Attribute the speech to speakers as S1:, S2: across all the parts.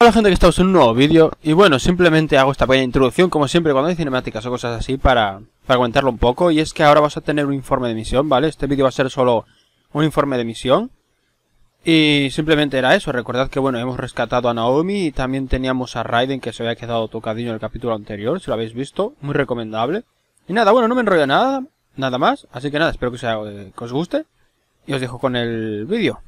S1: Hola gente, que estamos en un nuevo vídeo. Y bueno, simplemente hago esta pequeña introducción, como siempre cuando hay cinemáticas o cosas así, para comentarlo un poco. Y es que ahora vas a tener un informe de misión, ¿vale? Este vídeo va a ser solo un informe de misión. Y simplemente era eso. Recordad que bueno, hemos rescatado a Naomi y también teníamos a Raiden, que se había quedado tocadillo en el capítulo anterior, si lo habéis visto. Muy recomendable. Y nada, bueno, no me enrollo nada más. Así que nada, espero que os guste. Y os dejo con el vídeo.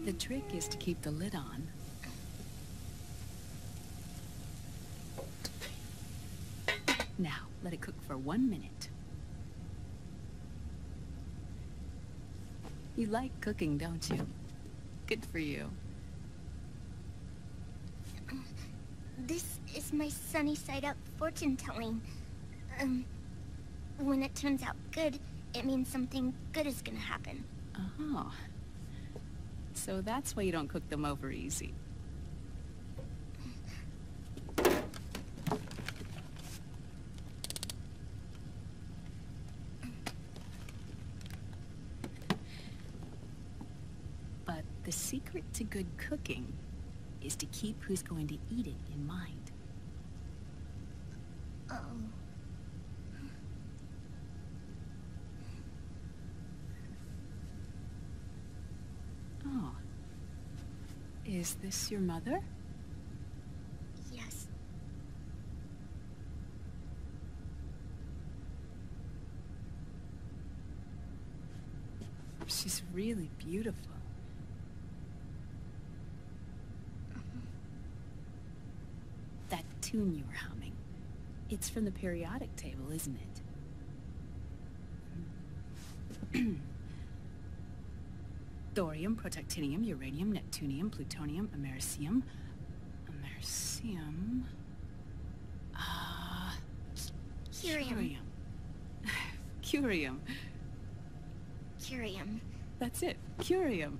S2: The trick is to keep the lid on. Now, let it cook for 1 minute. You like cooking, don't you? Good for you.
S3: This is my sunny side up fortune telling. When it turns out good, it means something good is gonna happen.
S2: Oh. So that's why you don't cook them over easy. But the secret to good cooking is to keep who's going to eat it in mind.
S3: Oh.
S2: Oh. Is this your mother?
S3: Yes.
S2: She's really beautiful. That tune you were humming, it's from the periodic table, isn't it? Thorium, protactinium, uranium, neptunium, plutonium, americium.
S3: Curium.
S2: Curium.
S3: Curium.
S2: That's it, curium.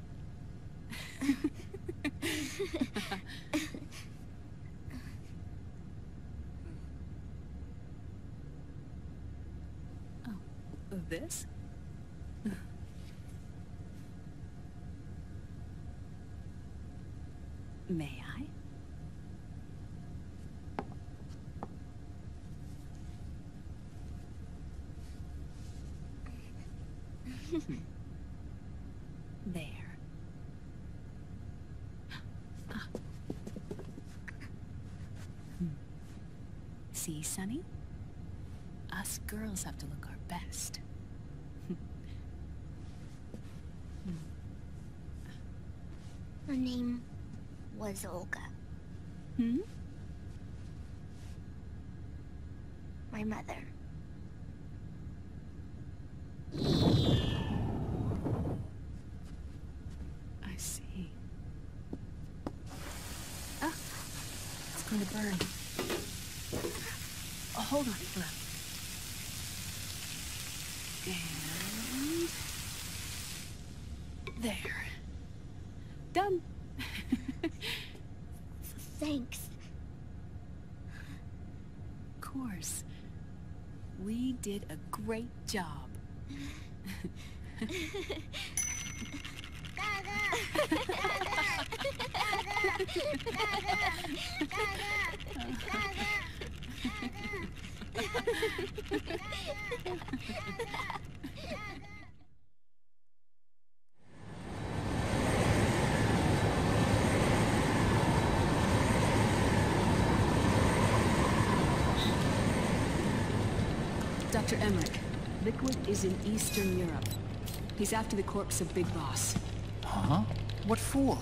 S2: Oh, this? May I? There. Ah. See, Sonny? Us girls have to look our best.
S3: Her name was Olga.
S2: Hmm?
S3: My mother.
S2: I see. Ah! It's going to burn. Oh, hold on, hold on. And... there. Done.
S3: Thanks.
S2: Of course. We did a great job. Dr. Emmerich, Liquid is in Eastern Europe. He's after the corpse of Big Boss.
S4: Huh? What for?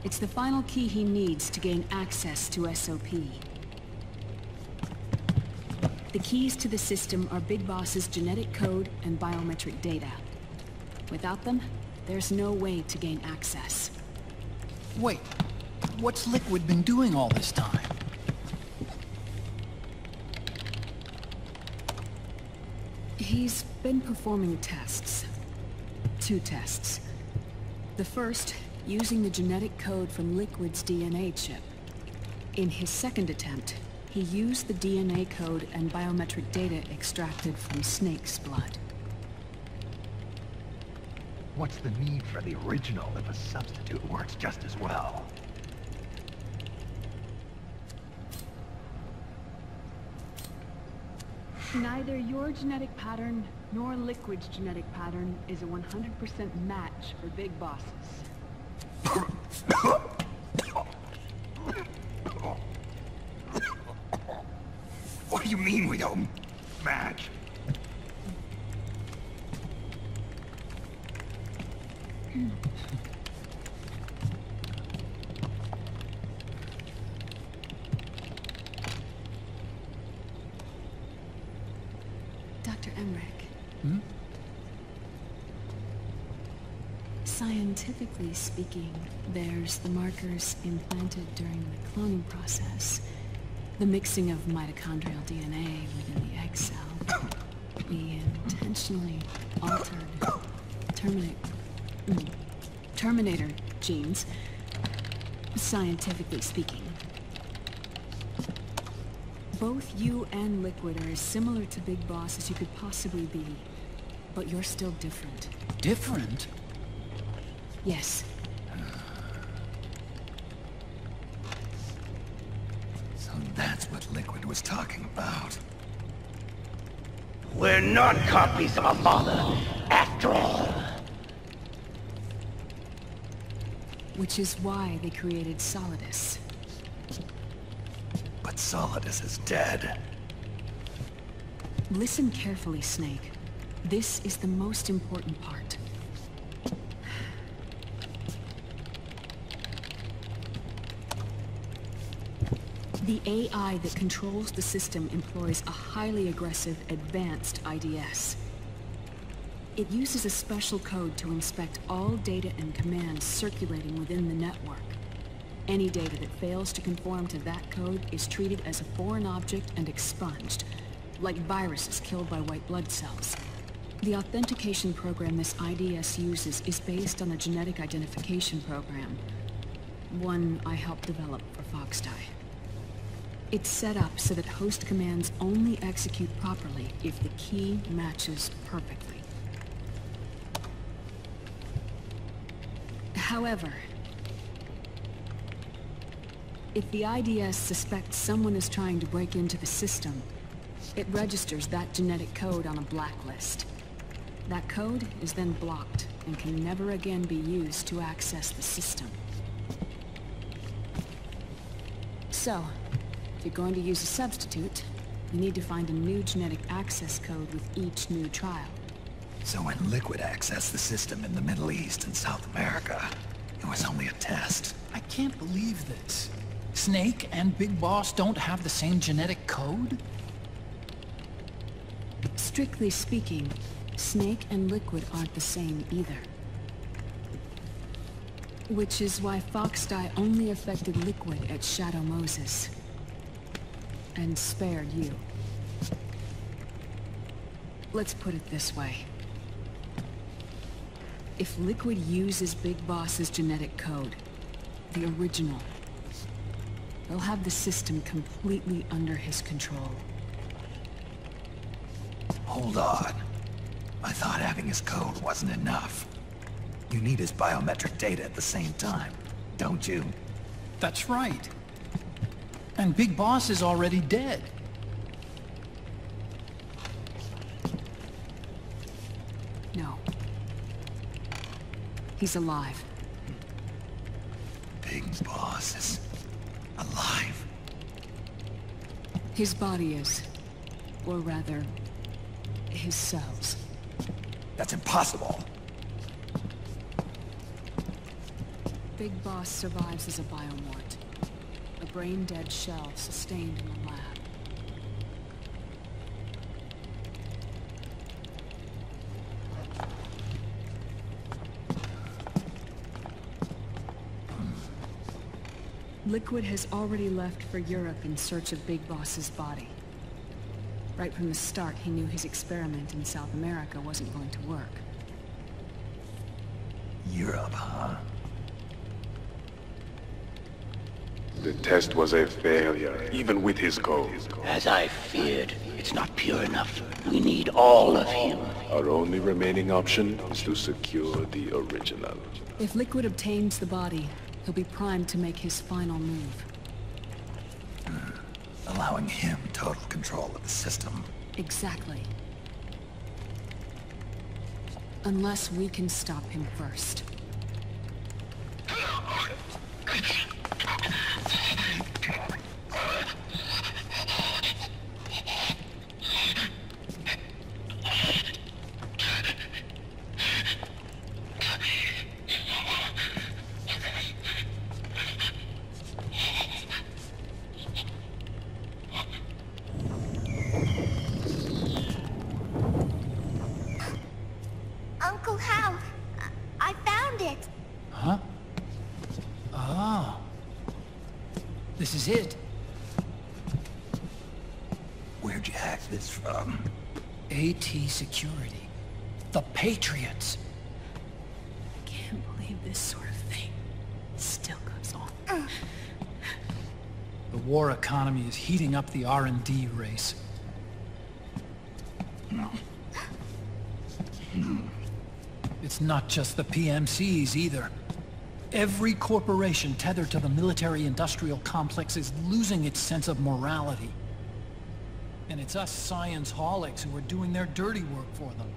S2: It's the final key he needs to gain access to SOP. The keys to the system are Big Boss's genetic code and biometric data. Without them, there's no way to gain access.
S4: Wait, what's Liquid been doing all this time?
S2: He's been performing tests. 2 tests. The first, using the genetic code from Liquid's DNA chip. In his second attempt, he used the DNA code and biometric data extracted from Snake's blood.
S5: What's the need for the original if a substitute works just as well?
S2: Neither your genetic pattern nor Liquid's genetic pattern is a 100% match for Big Bosses.
S5: What do you mean we don't match?
S2: Dr. Emmerich.
S4: Hmm?
S2: Scientifically speaking, there's the markers implanted during the cloning process. The mixing of mitochondrial DNA within the egg cell. We intentionally altered Terminator genes, scientifically speaking. Both you and Liquid are as similar to Big Boss as you could possibly be, but you're still different.
S4: Different?
S2: Yes.
S5: So that's what Liquid was talking about.
S6: We're not copies of a father, after all.
S2: Which is why they created Solidus.
S5: But Solidus is dead.
S2: Listen carefully, Snake. This is the most important part. The AI that controls the system employs a highly aggressive, advanced IDS. It uses a special code to inspect all data and commands circulating within the network. Any data that fails to conform to that code is treated as a foreign object and expunged, like viruses killed by white blood cells. The authentication program this IDS uses is based on a genetic identification program, one I helped develop for FOXDIE. It's set up so that host commands only execute properly if the key matches perfectly. However, if the IDS suspects someone is trying to break into the system, it registers that genetic code on a blacklist. That code is then blocked and can never again be used to access the system. So, if you're going to use a substitute, you need to find a new genetic access code with each new trial.
S5: So when Liquid accessed the system in the Middle East and South America, it was only a test.
S4: I can't believe this. Snake and Big Boss don't have the same genetic code?
S2: Strictly speaking, Snake and Liquid aren't the same either. Which is why FOXDIE only affected Liquid at Shadow Moses. And spared you. Let's put it this way. If Liquid uses Big Boss's genetic code, the original, they'll have the system completely under his control.
S5: Hold on. I thought having his code wasn't enough. You need his biometric data at the same time, don't you?
S4: That's right. And Big Boss is already dead.
S2: No. He's alive.
S5: Big Boss is alive.
S2: His body is. Or rather, his cells.
S5: That's impossible.
S2: Big Boss survives as a biomort. A brain-dead shell sustained in the lab. Liquid has already left for Europe in search of Big Boss's body. Right from the start, he knew his experiment in South America wasn't going to work.
S5: Europe, huh?
S7: The test was a failure, even with his code.
S6: As I feared, it's not pure enough. We need all of him.
S7: Our only remaining option is to secure the original.
S2: If Liquid obtains the body, he'll be primed to make his final move.
S5: Allowing him total control of the system.
S2: Exactly. Unless we can stop him first.
S3: Uncle Hal, I found it.
S4: Huh? Ah. This is it.
S5: Where'd you hack this from?
S4: AT Security. The Patriots.
S2: Can't believe this sort of thing still goes on.
S4: The war economy is heating up the R&D race. It's not just the PMCs either. Every corporation tethered to the military-industrial complex is losing its sense of morality. And it's us science-holics who are doing their dirty work for them,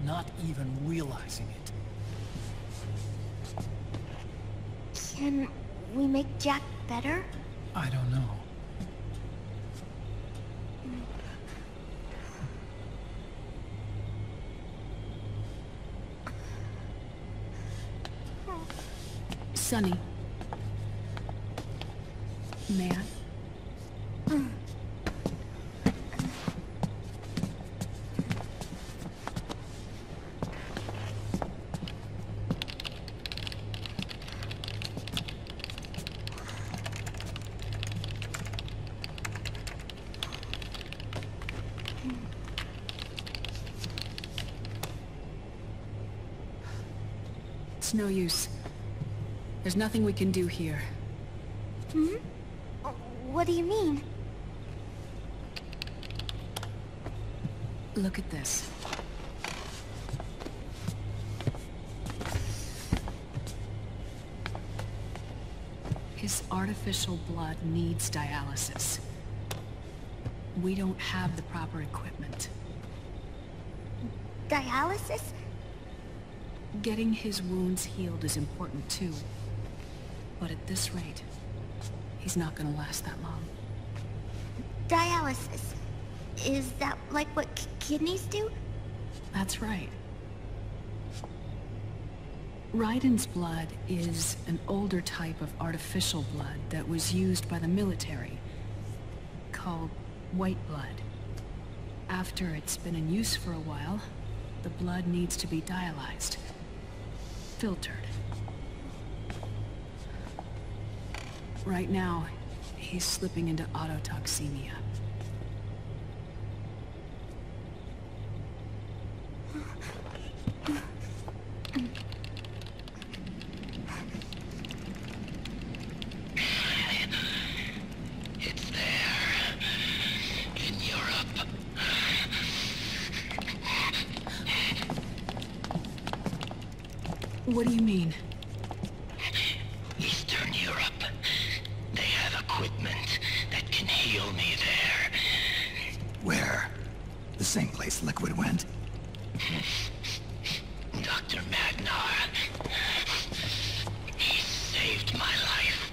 S4: not even realizing it.
S3: Can we make Jack better?
S4: I don't know.
S2: Sonny. May I? It's no use. There's nothing we can do here.
S3: Hmm? What do you mean?
S2: Look at this. His artificial blood needs dialysis. We don't have the proper equipment.
S3: Dialysis?
S2: Getting his wounds healed is important too. But at this rate, he's not gonna last that long.
S3: Dialysis. Is that like what kidneys do?
S2: That's right. Raiden's blood is an older type of artificial blood that was used by the military, called white blood. After it's been in use for a while, the blood needs to be dialyzed, filtered. Right now, he's slipping into autotoxemia.
S6: It's there. In Europe.
S2: What do you mean?
S6: Eastern Europe. They have equipment that can heal me there.
S5: Where? The same place Liquid went?
S6: Dr. Magnar. He saved my life.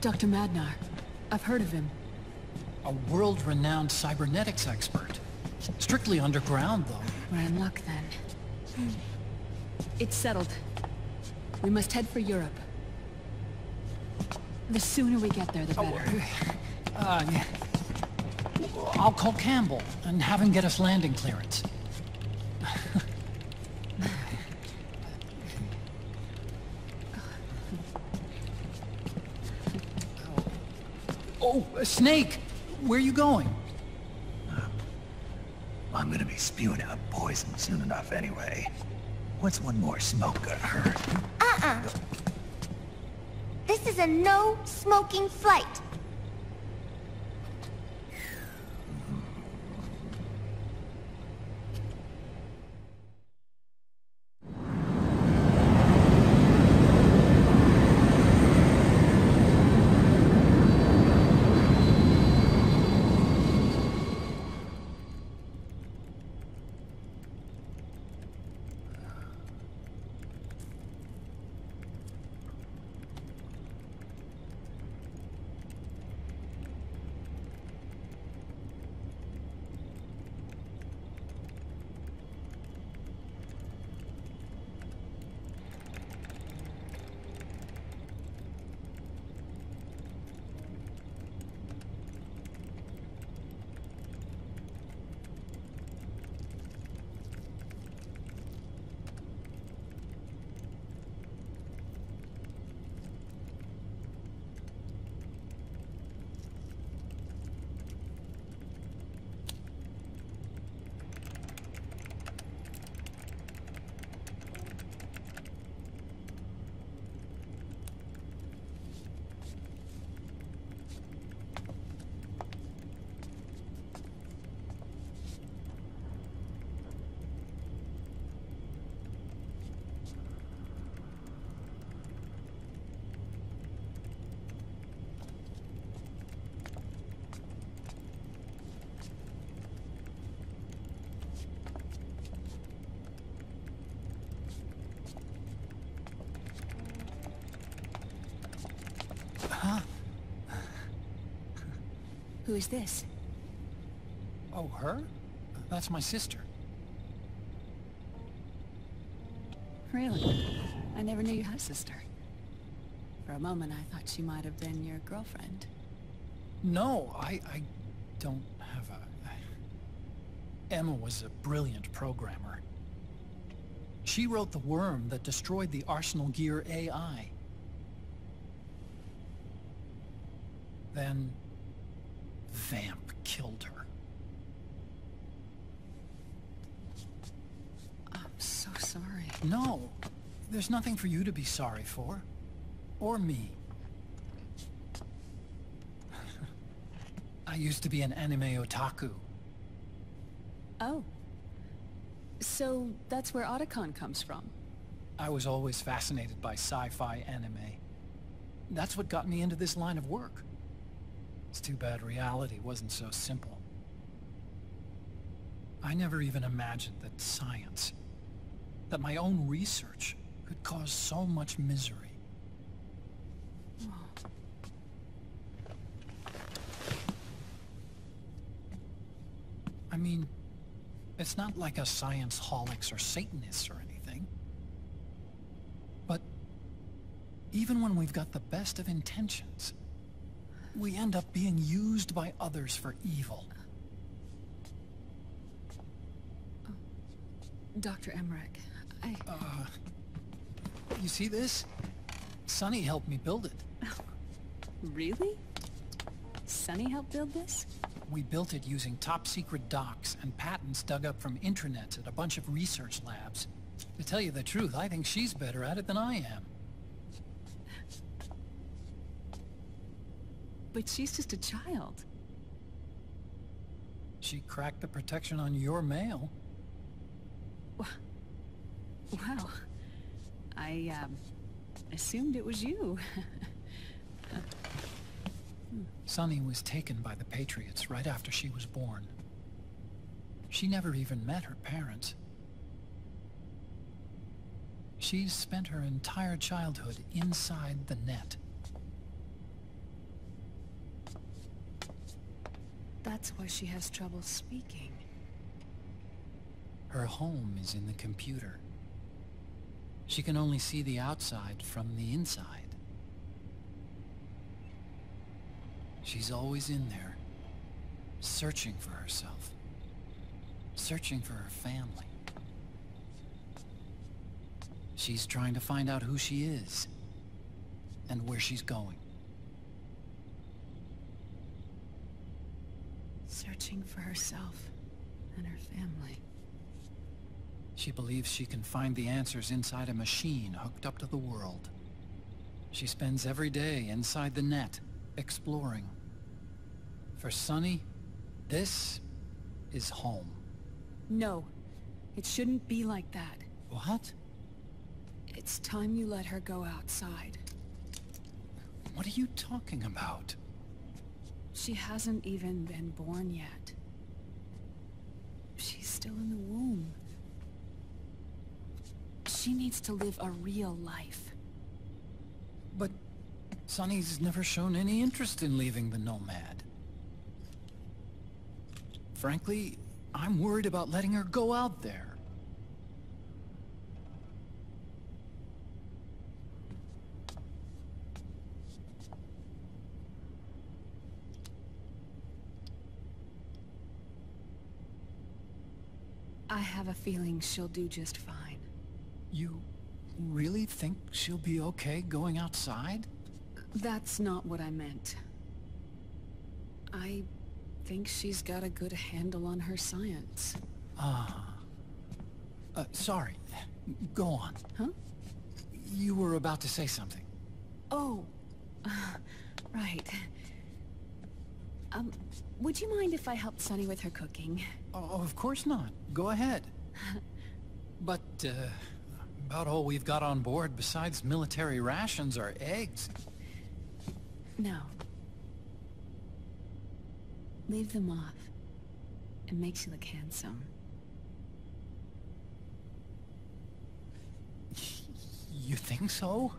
S2: Dr. Madnar. I've heard of him.
S4: A world-renowned cybernetics expert. Strictly underground, though.
S2: We're in luck, then. It's settled. We must head for Europe. The sooner we get there, the better.
S4: I'll call Campbell and have him get us landing clearance. Oh, Snake! Where are you going?
S5: I'm gonna be spewing out poison soon enough anyway. What's one more smoke gonna hurt?
S3: This is a no-smoking flight.
S2: Who is this?
S4: Oh, her? That's my sister.
S2: Really? I never knew you had a sister. For a moment, I thought she might have been your girlfriend.
S4: No, I don't have a... Emma was a brilliant programmer. She wrote the worm that destroyed the Arsenal Gear AI. Then... Vamp killed her.
S2: I'm so sorry.
S4: No, there's nothing for you to be sorry for. Or me. I used to be an anime otaku.
S2: Oh. So that's where Otacon comes from?
S4: I was always fascinated by sci-fi anime. That's what got me into this line of work. It's too bad reality wasn't so simple. I never even imagined that science, that my own research, could cause so much misery.
S2: Oh.
S4: I mean, it's not like us science-holics or Satanists or anything. But even when we've got the best of intentions, we end up being used by others for evil.
S2: Dr. Emmerich,
S4: You see this? Sonny helped me build it.
S2: Really? Sonny helped build this?
S4: We built it using top-secret docs and patents dug up from intranets at a bunch of research labs. To tell you the truth, I think she's better at it than I am.
S2: But she's just a child.
S4: She cracked the protection on your mail.
S2: Wow. I, assumed it was you.
S4: Sonny was taken by the Patriots right after she was born. She never even met her parents. She's spent her entire childhood inside the net.
S2: That's why she has trouble speaking.
S4: Her home is in the computer. She can only see the outside from the inside. She's always in there, searching for herself, searching for her family. She's trying to find out who she is and where she's going.
S2: Searching for herself and her family.
S4: She believes she can find the answers inside a machine hooked up to the world. She spends every day inside the net, exploring. For Sunny, this is home.
S2: No, it shouldn't be like that.
S4: What?
S2: It's time you let her go outside.
S4: What are you talking about?
S2: She hasn't even been born yet. She's still in the womb. She needs to live a real life.
S4: But Sunny's never shown any interest in leaving the Nomad. Frankly, I'm worried about letting her go out there.
S2: I have a feeling she'll do just fine.
S4: You really think she'll be okay going outside?
S2: That's not what I meant. I think she's got a good handle on her science.
S4: Sorry. Go on.
S2: Huh?
S4: You were about to say something.
S2: Oh, right. Would you mind if I helped Sunny with her cooking?
S4: Oh, of course not. Go ahead. But, about all we've got on board besides military rations are eggs.
S2: No. Leave them off. It makes you look handsome.
S4: You think so?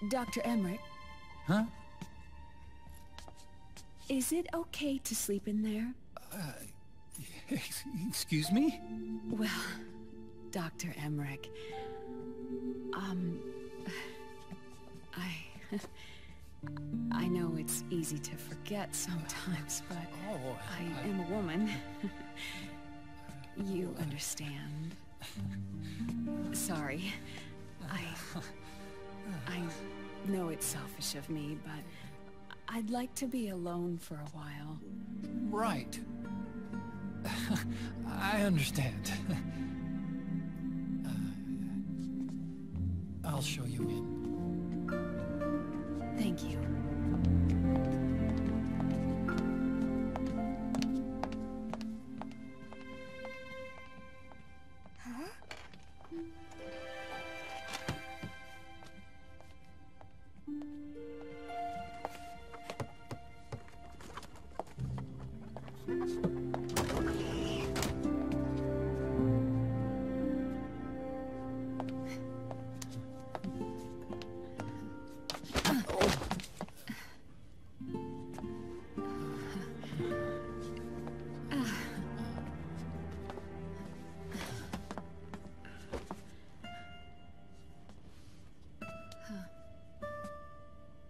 S2: Dr. Emmerich,
S4: Huh?
S2: is it okay to sleep in there?
S4: Excuse me?
S2: Well, Dr. Emmerich, I know it's easy to forget sometimes, but I am a woman. You understand. Sorry. I know it's selfish of me, but I'd like to be alone for a while.
S4: Right. I understand. I'll show you in.
S2: Thank you.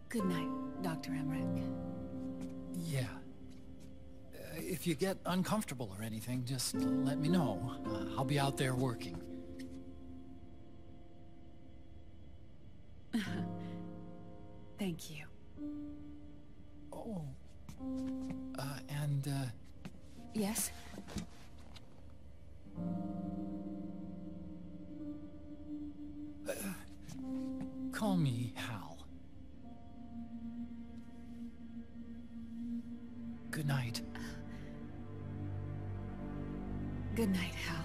S2: Good night, Dr. Emmerich.
S4: Yeah. If you get uncomfortable or anything, just let me know. I'll be out there working.
S2: Thank you.
S4: Oh.
S2: Yes?
S4: Call me Hal. Good night.
S2: Good night, Hal.